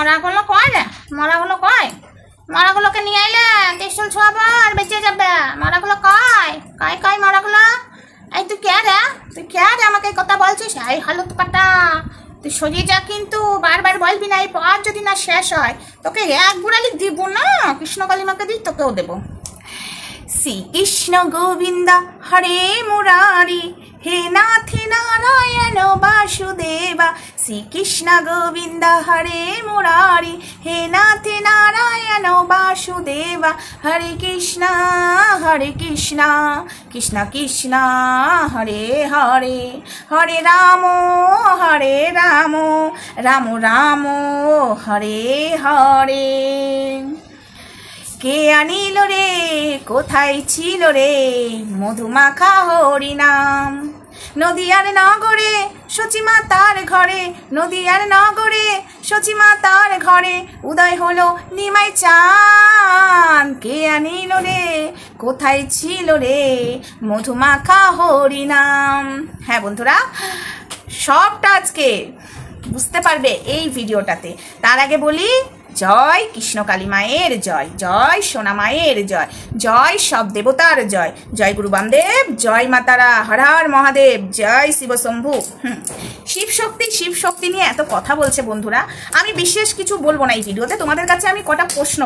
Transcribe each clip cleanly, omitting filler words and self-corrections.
মরাগুলো কয় রে? মরাগুলো কয়? মরাগুলোকে নিয়ে আইলে ত্রিশূল ছোঁয়াবো আর বেঁচে যাবে। মরাগুলো কয় কয় কয় মরাগুলো? এই তুই কে রে? তুই কে রে আমাকে এই কথা বলছিস? এই হলুদ পাটা, তুই সরিয়ে যা, কিন্তু বারবার বলবি না। এই পর যদি না শেষ হয় তোকে এক বুড়ালি দিব না, কৃষ্ণ কালিমাকে দিই, তোকেও দেবো। শ্রীকৃষ্ণ গোবিন্দ হরে মুরারি, হে নাথ নারায়ণ বাসুদেবা। শ্রীকৃষ্ণ গোবিন্দ হরে মুরারি, হে নাথ নারায়ণ বাসুদেবা। হরে কৃষ্ণ কৃষ্ণ কৃষ্ণ হরে হরে, হরে রাম রাম রাম হরে হরে। কে আনিল রে, কোথায় ছিল রে মধুমাখা হরিনাম? নদিয়ার নগরে সচিমাতার ঘরে, নদিয়ার নগরে সচিমাতার ঘরে উদয় হলো নিমাই চাঁদ। কে আনিল রে, কোথায় ছিল রে মধুমাখা হরিনাম? হ্যাঁ বন্ধুরা, সবটা আজকে বুঝতে পারবে এই ভিডিওটাতে। তার আগে বলি, জয় কৃষ্ণকালী মায়ের জয়, জয় সোনা মায়ের জয়, জয় সব দেবতার জয়, জয় গুরু বামদেব, জয় মাতারা, হর হর মহাদেব, জয় শিব শম্ভু। শিব শক্তি নিয়ে এত কথা বলছে বন্ধুরা, আমি বিশেষ কিছু বলবো না এই ভিডিওতে। তোমাদের কাছে আমি কটা প্রশ্ন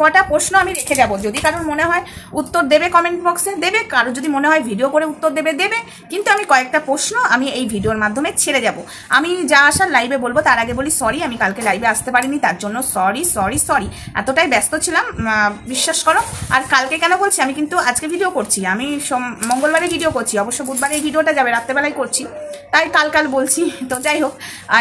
কটা প্রশ্ন আমি রেখে যাব। যদি কারোর মনে হয় উত্তর দেবে কমেন্ট বক্সে দেবে, কারো যদি মনে হয় ভিডিও করে উত্তর দেবে, কিন্তু আমি কয়েকটা প্রশ্ন আমি এই ভিডিওর মাধ্যমে ছেড়ে যাব। আমি যা আসার লাইভে বলবো। তার আগে বলি সরি, আমি কালকে লাইভে আসতে পারিনি, তার জন্য সরি, এতটাই ব্যস্ত ছিলাম, বিশ্বাস করো। আর কালকে কেন বলছি, আমি কিন্তু আজকে ভিডিও করছি, আমি মঙ্গলবারে ভিডিও করছি, অবশ্য বুধবারে এই ভিডিওটা যাবে, রাত্রেবেলায় করছি, তাই কাল বলছি। তো যাই হোক,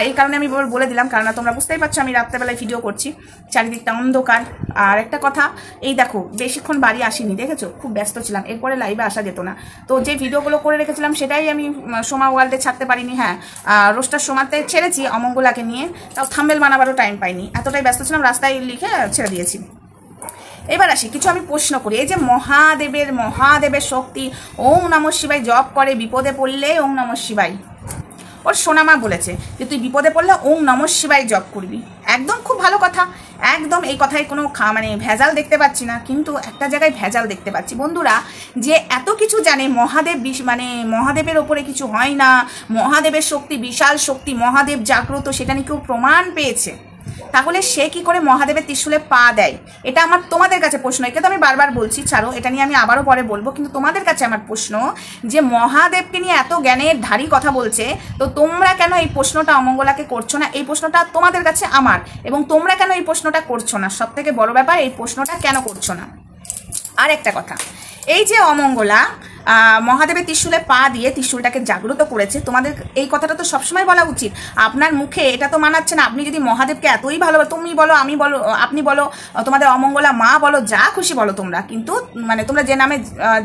এই কারণে আমি বলে দিলাম, কারণ তোমরা বুঝতেই পারছো আমি রাত্রেবেলায় ভিডিও করছি, চারিদিকটা অন্ধকার। আর একটা কথা, এই দেখো বেশিক্ষণ বাড়ি আসিনি, দেখেছো, খুব ব্যস্ত ছিলাম, এরপরে লাইভে আসা যেত না। তো যে ভিডিওগুলো করে রেখেছিলাম সেটাই আমি সোমা ওয়ার্ল্ডে ছাড়তে পারিনি। হ্যাঁ, রোস্টার সোমাতে ছেড়েছি অমঙ্গলাকে নিয়ে, তাও থাম্বনেল বানাবারও টাইম পাইনি, এতটাই ব্যস্ত ছিলাম, রাস্তায় লিখে ছেড়ে দিয়েছি। এবার আসি, কিছু আমি প্রশ্ন করি। এই যে মহাদেবের শক্তি, ওম নমঃ শিবায় জপ করে, বিপদে পড়লে ওম নমঃ শিবায়, ওর সোনামা বলেছে যে তুই বিপদে পড়লে ওম নমঃ শিবায় জপ করবি। একদম খুব ভালো কথা, একদম এই কথায় কোনো ভেজাল দেখতে পাচ্ছি না, কিন্তু একটা জায়গায় ভেজাল দেখতে পাচ্ছি বন্ধুরা, যে এত কিছু জানে মহাদেবের ওপরে কিছু হয় না, মহাদেবের শক্তি বিশাল শক্তি, মহাদেব জাগ্রত, সেটা নিয়ে কেউ প্রমাণ পেয়েছে, তাহলে সে কি করে মহাদেবের ত্রিশূলে পা দেয়? এটা আমার তোমাদের কাছে প্রশ্ন, এটা তো আমি বারবার বলছি, ছাড়ো, এটা নিয়ে আমি আবারও পরে বলবো, কিন্তু তোমাদের কাছে আমার প্রশ্ন, যে মহাদেবকে নিয়ে এত জ্ঞানের ধারী কথা বলছে, তো তোমরা কেন এই প্রশ্নটা অমঙ্গলাকে করছো না? এই প্রশ্নটা তোমাদের কাছে আমার, এবং তোমরা কেন এই প্রশ্নটা করছো না? সব থেকে বড় ব্যাপার, এই প্রশ্নটা কেন করছো না? আর একটা কথা, এই যে অমঙ্গলা মহাদেবের ত্রিশূলে পা দিয়ে ত্রিশূলটাকে জাগ্রত করেছে, তোমাদের এই কথাটা তো সবসময় বলা উচিত। আপনার মুখে এটা তো মানাচ্ছে না। আপনি যদি মহাদেবকে এতই ভালো, তুমি বলো, আমি বলো, আপনি বলো, তোমাদের অমঙ্গলা মা বলো, যা খুশি বলো তোমরা, কিন্তু তোমরা যে নামে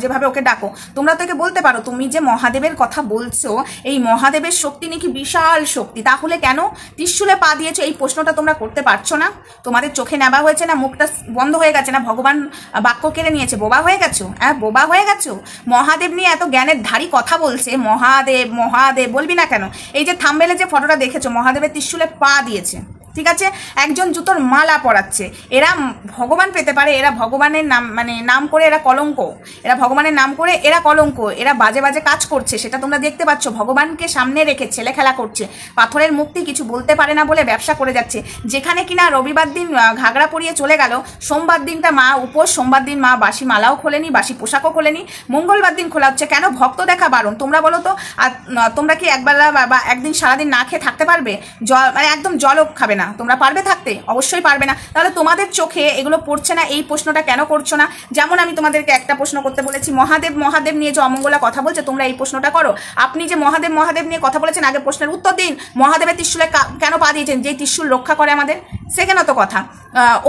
যেভাবে ওকে ডাকো, তোমরা তো একে বলতে পারো তুমি যে মহাদেবের কথা বলছো, এই মহাদেবের শক্তি নাকি বিশাল শক্তি, তাহলে কেন ত্রিশূলে পা দিয়েছো? এই প্রশ্নটা তোমরা করতে পারছো না? তোমাদের চোখে নেবা হয়েছে না, মুখটা বন্ধ হয়ে গেছে না, ভগবান বাক্য কেড়ে নিয়েছে, বোবা হয়ে গেছো? বোবা হয়ে গেছো? মহাদেব নিয়ে এত জ্ঞানের ধারী কথা বলছে, মহাদেব বলবি না কেন? এই যে থাম্বনেলে যে ফটোটা দেখেছো, মহাদেবের ত্রিশূলে পা দিয়েছে, ঠিক আছে, একজন জুতোর মালা পরাচ্ছে, এরা ভগবান পেতে পারে, এরা ভগবানের নাম নাম করে এরা কলঙ্ক, এরা ভগবানের নাম করে এরা কলঙ্ক, এরা বাজে বাজে কাজ করছে, সেটা তোমরা দেখতে পাচ্ছ। ভগবানকে সামনে রেখে ছেলে খেলা করছে, পাথরের মুক্তি কিছু বলতে পারে না বলে ব্যবসা করে যাচ্ছে, যেখানে কিনা রবিবার দিন ঘাগড়া পরিয়ে চলে গেল, সোমবার দিনটা মা উপোস, সোমবার দিন মা বাসি মালাও খোলেনি, বাসি পোশাকও খোলেনি, মঙ্গলবার দিন খোলা হচ্ছে। কেন? ভক্ত দেখা বারণ। তোমরা বলো তো, আর তোমরা কি একবেলা বা একদিন সারাদিন না খেয়ে থাকতে পারবে? একদম জলও খাবে না, তোমরা পারবে থাকতে? অবশ্যই পারবে না। তাহলে তোমাদের চোখে এগুলো পড়ছে না, এই প্রশ্নটা কেন করছো না? যেমন আমি তোমাদেরকে একটা প্রশ্ন করতে বলেছি, মহাদেব নিয়ে যে অমঙ্গলা কথা বলছে, তোমরা এই প্রশ্নটা করো। আপনি যে মহাদেব নিয়ে কথা বলেছেন, আগে প্রশ্নের উত্তর দিন। মহাদেবের ত্রিশূলে কেন পা দিয়েছেন? যে ত্রিশূল রক্ষা করে আমাদের, সেখানে তো কথা।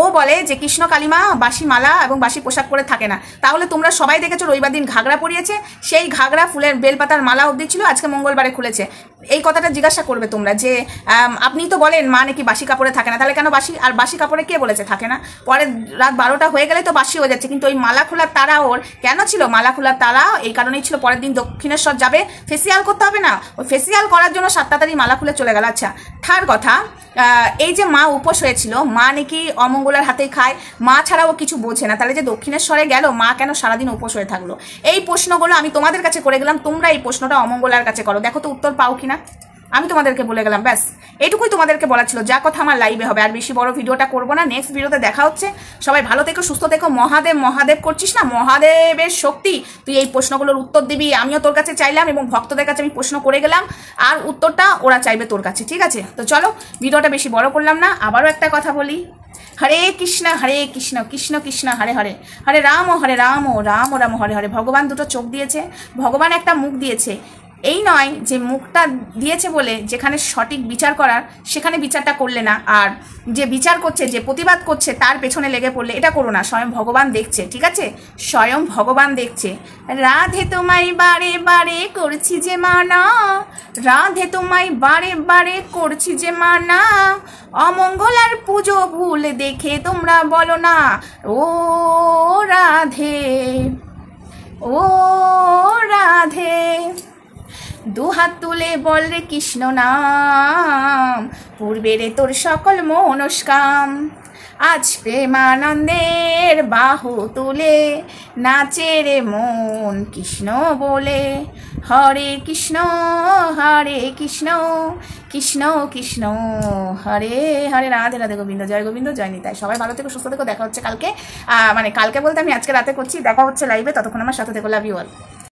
ও বলে যে কৃষ্ণ কালিমা বাসি মালা এবং বাসি পোশাক পরে থাকে না, তাহলে তোমরা সবাই দেখেছো রবিবার দিন ঘাগড়া পরিয়েছে, সেই ঘাগড়া ফুলের বেলপাতার মালা অবধি ছিল, আজকে মঙ্গলবারে খুলেছে। এই কথাটা জিজ্ঞাসা করবে তোমরা, যে আপনি তো বলেন মা নাকি বাসি কাপড়ে থাকে না, তাহলে কেন বাসি? আর বাসি কাপড়ে কে বলেছে থাকে না? পরে রাত 12টা হয়ে গেলে তো বাসি হয়ে যাচ্ছে, কিন্তু ওই মালা খোলার তারা ওর কেন ছিল? মালা খোলার তারা এই কারণেই ছিল, পরের দিন দক্ষিণেশ্বর যাবে, ফেসিয়াল করতে হবে না, ওই ফেসিয়াল করার জন্য 7 তাড়াতাড়ি মালা খুলে চলে গেল। আচ্ছা, থার্ড কথা, এই যে মা উপোস হয়েছিল, মা নাকি অমঙ্গলার হাতেই খায়, মা ছাড়াও কিছু বোঝে না, তাহলে যে দক্ষিণেশ্বরে গেল মা কেন সারাদিন উপোস হয়ে থাকলো? এই প্রশ্নগুলো আমি তোমাদের কাছে করে গেলাম, তোমরা এই প্রশ্নটা অমঙ্গলার কাছে করো, দেখো তো উত্তর পাও কিনা। আমি তোমাদেরকে বলে গেলাম, ব্যাস এইটুকুই তোমাদেরকে বলা ছিল, যা কথা আমার লাইভে হবে। আর বেশি বড় ভিডিওটা করবো না, নেক্সট ভিডিওতে দেখা হচ্ছে। সবাই ভালো থেকো, সুস্থ থেকো। মহাদেব মহাদেব করছিস না, মহাদেবের শক্তি, তুই এই প্রশ্নগুলোর উত্তর দিবি। আমিও তোর কাছে চাইলাম এবং ভক্তদের কাছে আমি প্রশ্ন করে গেলাম, আর উত্তরটা ওরা চাইবে তোর কাছে, ঠিক আছে? তো চলো, ভিডিওটা বেশি বড় করলাম না। আবারও একটা কথা বলি, হরে কৃষ্ণ কৃষ্ণ কৃষ্ণ হরে হরে, হরে রাম রাম রাম হরে হরে। ভগবান দুটো চোখ দিয়েছে, ভগবান একটা মুখ দিয়েছে। এই নয় যে মুখটা দিয়েছে বলে যেখানে সঠিক বিচার করার সেখানে বিচারটা করলে না, আর যে বিচার করছে, যে প্রতিবাদ করছে তার পেছনে লেগে পড়লে, এটা করো না। স্বয়ং ভগবান দেখছে, ঠিক আছে? স্বয়ং ভগবান দেখছে। রাধে তোমায় বারে বারে করছি যে মানা, রাধে তোমায় বারে বারে করছি যে মানা, অমঙ্গলার পুজো ভুল দেখে তোমরা বলো না ও রাধে, ও রাধে। দুহাত তুলে বল রে কৃষ্ণ নাম, পূর্বেরে তোর সকল মনস্কাম। আজ প্রেমানন্দের বাহু তুলে নাচে রে মন কৃষ্ণ বলে। হরে কৃষ্ণ কৃষ্ণ কৃষ্ণ হরে হরে। রাধে রাধে, গোবিন্দ জয় নিতাই। সবাই ভালো থেকো, সুস্থ থেকো। দেখা হচ্ছে কালকে, মানে কালকে বলতে আমি আজকে রাতে করছি। দেখা হচ্ছে লাইভে, ততক্ষণ আমার সাথে থেকো। Love you all.